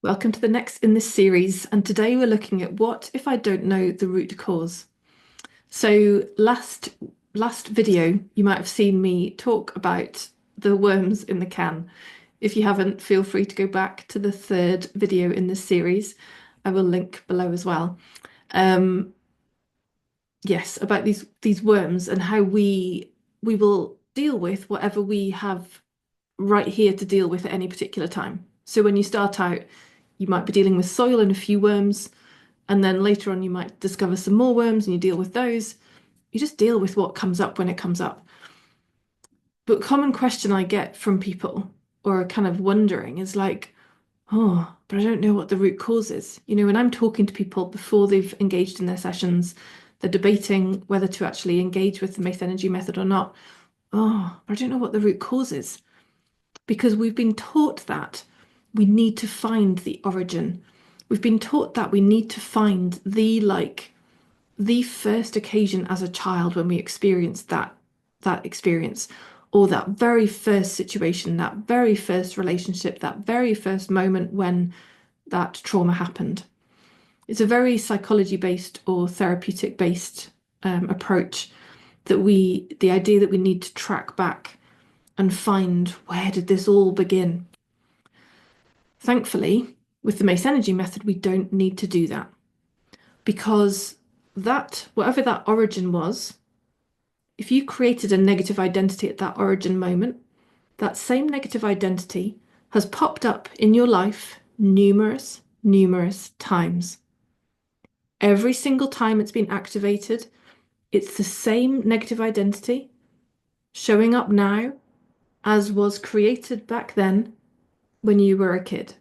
Welcome to the next in this series, and today we're looking at what if I don't know the root cause. So last video, you might have seen me talk about the worms in the can. If you haven't, feel free to go back to the third video in this series. I will link below as well. Um, yes, about these worms and how we will deal with whatever we have right here to deal with at any particular time. So when you start out, you might be dealing with soil and a few worms, and then later on you might discover some more worms and you deal with those. You just deal with what comes up when it comes up. But common question I get from people or are kind of wondering is like, oh, but I don't know what the root cause is. When I'm talking to people before they've engaged in their sessions, they're debating whether to actually engage with the Mace Energy Method or not. Oh, but I don't know what the root cause is. Because we've been taught that we need to find the origin. We've been taught that we need to find the first occasion as a child when we experienced that experience, or that very first situation, that very first relationship, that very first moment when that trauma happened. It's a very psychology based or therapeutic based approach that the idea that we need to track back and find where did this all begin. Thankfully, with the Mace Energy Method, we don't need to do that because whatever that origin was, if you created a negative identity at that origin moment, that same negative identity has popped up in your life numerous times. Every single time it's been activated, it's the same negative identity showing up now as was created back then when you were a kid.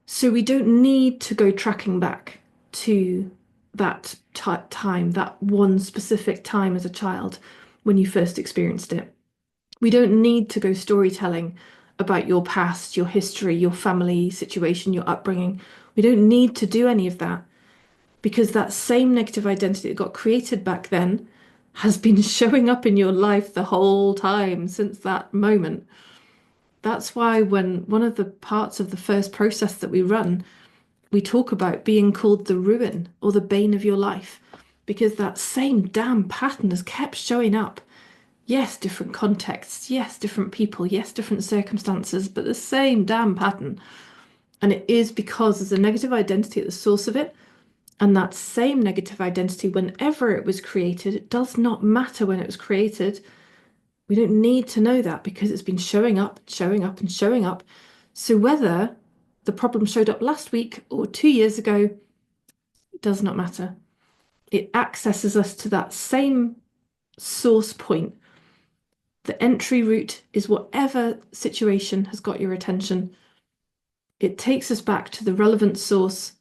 So we don't need to go tracking back to that time, that one specific time as a child when you first experienced it. We don't need to go storytelling about your past, your history, your family situation, your upbringing. We don't need to do any of that because that same negative identity that got created back then has been showing up in your life the whole time since that moment. That's why when one of the parts of the first process that we run, we talk about being called the ruin or the bane of your life because that same damn pattern has kept showing up. Yes, different contexts, yes, different people, yes, different circumstances, but the same damn pattern. And it is because there's a negative identity at the source of it. And that same negative identity, whenever it was created, it does not matter when it was created. We don't need to know that because it's been showing up, showing up, and showing up. So whether the problem showed up last week or 2 years ago, it does not matter. It accesses us to that same source point. The entry route is whatever situation has got your attention. It takes us back to the relevant source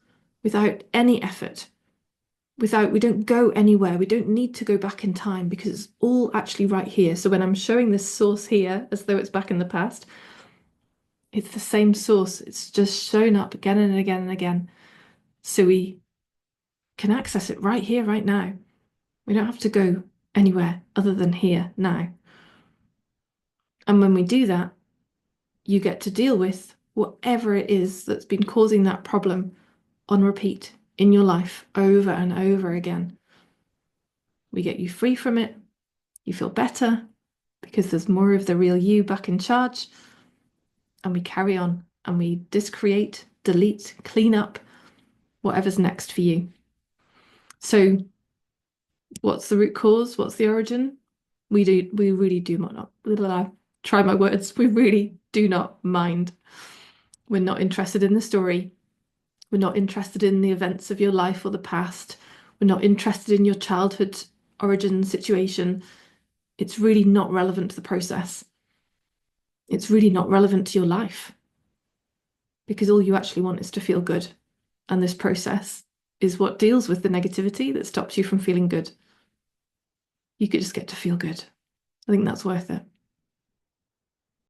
without any effort. We don't go anywhere. We don't need to go back in time because it's all actually right here. So when I'm showing this source here as though it's back in the past, it's the same source. It's just shown up again and again and again. So we can access it right here, right now. We don't have to go anywhere other than here now. And when we do that, you get to deal with whatever it is that's been causing that problem on repeat in your life over and over again. We get you free from it. You feel better because there's more of the real you back in charge. And we carry on and we discreate, delete, clean up whatever's next for you. So what's the root cause? What's the origin? We really do not, try my words, we really do not mind. We're not interested in the story. We're not interested in the events of your life or the past. We're not interested in your childhood origin situation. It's really not relevant to the process. It's really not relevant to your life because all you actually want is to feel good. And this process is what deals with the negativity that stops you from feeling good. You could just get to feel good. I think that's worth it.